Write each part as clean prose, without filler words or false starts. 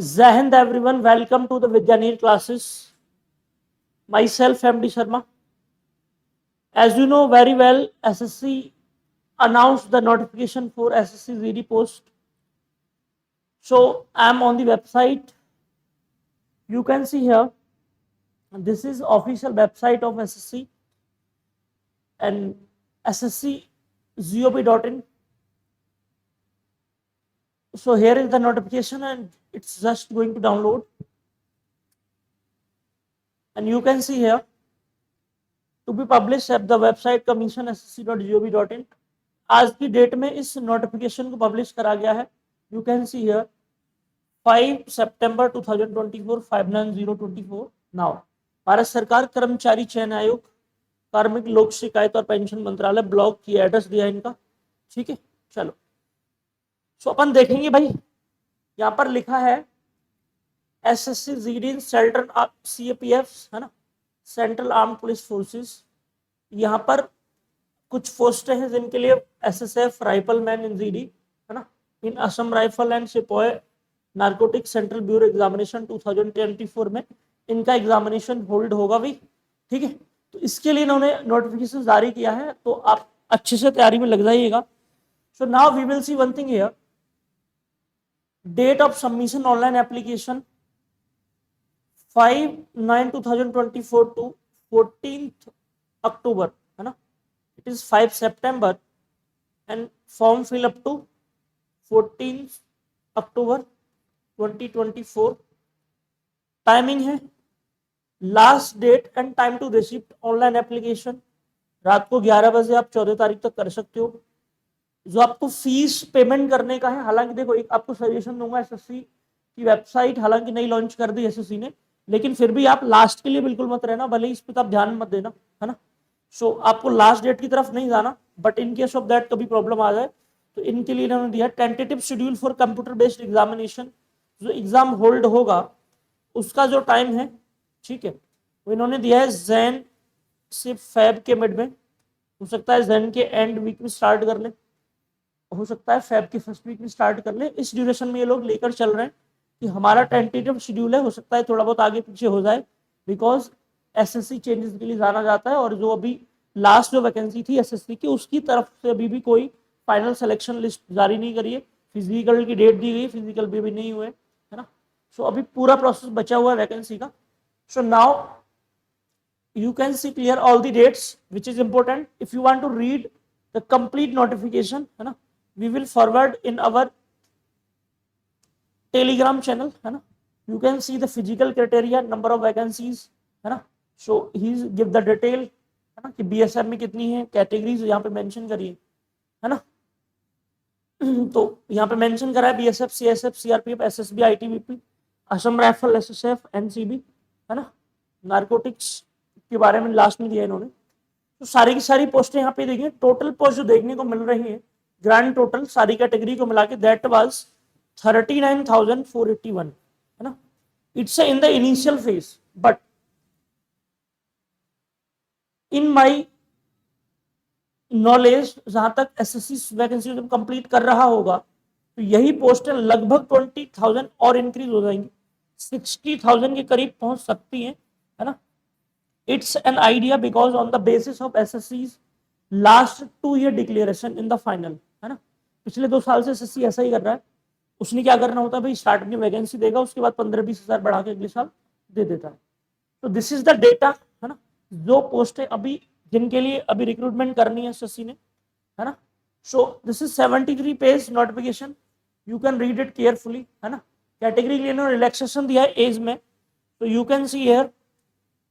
Jai Hind everyone, welcome to the Vidyaneer classes. Myself MD Sharma. As you know very well, SSC announced the notification for SSC ZD post. So I am on the website. You can see here, this is official website of SSC and sscgob.in. So here is the notification and it's just going to download. And you can see here, to be published at the website commission.ssc.gov.in. आज की date में इस notification को publish करा गया है. You can see here 5 September 2024 59024. Now Bharat सरकार कर्मचारी चयन आयोग कार्मिक लोक शिकायत और पेंशन मंत्रालय ब्लॉक की एड्रेस दिया इनका. ठीक है, चलो सो अपन देखेंगे भाई. यहाँ पर लिखा है एसएससी जीडी सेंट्रल सीएपीएफ है ना, सेंट्रल आर्म पुलिस फोर्सेस. यहाँ पर कुछ पोस्टें हैं जिनके लिए एसएसएफ राइफलमैन इन जीडी है ना, इन असम राइफल एंड सिपाही नारकोटिक सेंट्रल ब्यूरो एग्जामिनेशन 2024 में इनका एग्जामिनेशन होल्ड होगा भी. ठीक है, तो इसके लिए इन्होंने नोटिफिकेशन जारी किया है, तो आप अच्छे से तैयारी में लग जाइएगा. So now we will see one thing here. Date of submission online application 5/9/2024 to 14th October है ना. It is 5 September and form fill up to 14th October 2024. Timing है last date and time to receive online application रात को 11 बजे आप 14 तारीख तक कर सकते हो. जो आपको फीस पेमेंट करने का है, हालांकि देखो एक आपको सजेशन दूंगा, एसएससी की वेबसाइट हालांकि नहीं लॉन्च कर दी एसएससी ने, लेकिन फिर भी आप लास्ट के लिए बिल्कुल मत रहना, भले इस पर आप ध्यान मत देना है ना. सो आपको लास्ट डेट की तरफ नहीं जाना, but in case of that कभी प्रॉब्लम आ जाए तो इनके लिए इन्होंने दिया tentative schedule for computer based examination. जो एग्जाम होल्ड होगा उसका जो टाइम है, ठीक है, वो इन्होंने दिया है जैन से फेब के मिड में. हो सकता है जैन के एंड वीक में स्टार्ट कर ले, हो सकता है फेब के फर्स्ट वीक में स्टार्ट कर ले. इस ड्यूरेशन में ये लोग लेकर चल रहे हैं कि हमारा टेंटेटिव शेड्यूल है, हो सकता है थोड़ा बहुत आगे पीछे हो जाए, बिकॉज एसएससी चेंजेस के लिए जाना जाता है. और जो अभी लास्ट जो वैकेंसी थी एसएससी की, उसकी तरफ से अभी भी कोई फाइनल सिलेक्शन लिस्ट जारी नहीं करी है. फिजिकल की डेट दी गई, फिजिकल भी नहीं हुए है ना. सो अभी पूरा प्रोसेस बचा हुआ है वैकेंसी का. So now you can see clear all the dates which is important. If you want to read the complete notification है ना, we will forward in our telegram channel है ना. you can see the physical criteria, number of vacancies है ना. so he give the detail है ना कि BSF में कितनी है, कैटेगरीज यहाँ पे मेंशन करिए है ना. तो यहाँ पे मेंशन करा है BSF, CSF, CRPF, SSB, ITBP, Assam rifle, SSF, NCB है ना. नारकोटिक्स के बारे में लास्ट में दिया इन्होंने. तो सारी की सारी पोस्टें यहाँ पे देखिए. टोटल पोस्ट जो देखने को मिल रही है, ग्रैंड टोटल सारी कैटेगरी को मिला के, दैट वाज 39,481 है ना. It's in the initial phase, but in my knowledge जहां तक एसएससी वैकेंसी जब कंप्लीट कर रहा होगा तो यही पोस्टें लगभग 20,000 और इंक्रीज हो जाएंगी, 60,000 के करीब पहुंच सकती हैं है ना. It's an idea because on the basis of SSC's last 2 year declaration in the final है ना. पिछले 2 साल से एसएससी ऐसा ही कर रहा है. उसने क्या करना होता है भाई, स्टार्ट में वैकेंसी देगा, उसके बाद 15-20 हजार बढ़ा के अगले साल दे देता है. तो दिस इज द डेटा है ना, जो पोस्टें अभी जिनके लिए अभी रिक्रूटमेंट करनी है एसएससी ने है ना. So this is 73 page notification, you can read it carefully है ना. कैटेगरी के लिए रिलैक्सेशन दिया है एज में, तो you can see here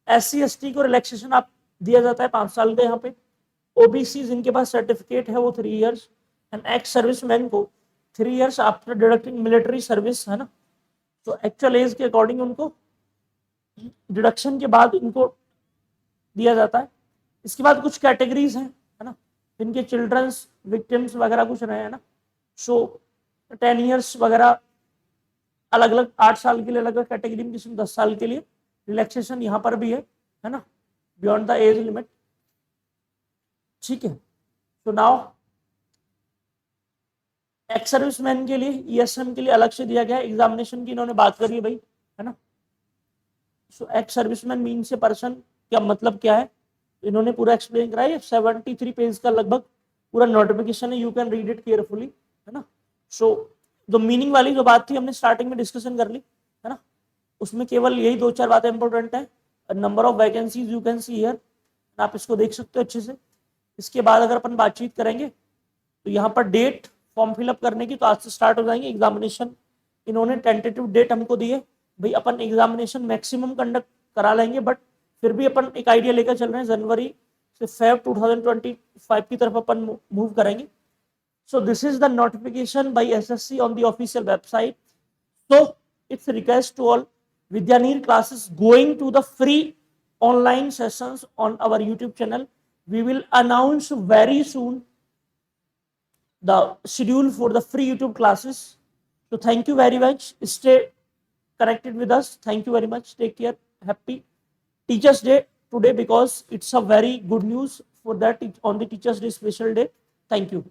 SC ST को रिलैक्सेशन आप दिया जाता है 5 साल का यहाँ पे. ओबीसी जिनके पास सर्टिफिकेट है वो 3 इयर्स, एंड एक्स सर्विसमैन को 3 years after deducting military service है ना. तो एक्चुअल एज के अकॉर्डिंग उनको डिडक्शन के बाद इनको दिया जाता है. इसके बाद कुछ कैटेगरीज हैं है ना, जिनके चिल्ड्रंस विक्टिम्स वगैरह कुछ रहे हैं ना. सो 10 इयर्स वगैरह अलग अलग, 8 साल के लिए अलग अलग कैटेगरी में, किसी 10 साल के लिए रिलैक्सेशन यहाँ पर भी है ना, बियॉन्ड द एज लिमिट. ठीक है. तो नाउ एक्स सर्विसमैन के लिए ईएसएम के लिए अलग से दिया गया है, एग्जामिनेशन की इन्होंने बात करी है भाई, है ना। सो एक्स सर्विसमैन मीन से पर्सन क्या मतलब क्या है, इन्होंने पूरा एक्सप्लेन करा है। 73 पेज का लगभग पूरा नोटिफिकेशन है, you can read it carefully, है ना। सो जो मीनिंग वाली जो बात थी हमने स्टार्टिंग में डिस्कशन कर ली, है ना, उसमें केवल यही दो चार बातें इंपॉर्टेंट है। Number of vacancies you can see here, आप इसको देख सकते हो अच्छे से। इसके बाद अगर अपन बातचीत करेंगे तो यहाँ पर डेट फॉर्म फिलअप करने की तो आज से स्टार्ट हो जाएंगे एग्जामिनेशन। इन्होंने टेंटेटिव डेट हमको दी है भाई, अपन एग्जामिनेशन मैक्सिमम कंडक्ट करा लेंगे, बट फिर भी अपन एक आइडिया लेकर चल रहे हैं जनवरी से फेब 2025 की तरफ अपन मूव करेंगे। So this is the notification by SSC on the official website. So it's a request to all Vidyaneer classes going to the free online sessions on our YouTube channel. We will announce very soon the schedule for the free YouTube classes. So thank you very much. Stay connected with us. Thank you very much. Take care. Happy Teachers Day today because it's a very good news for that on the Teachers Day special day. Thank you.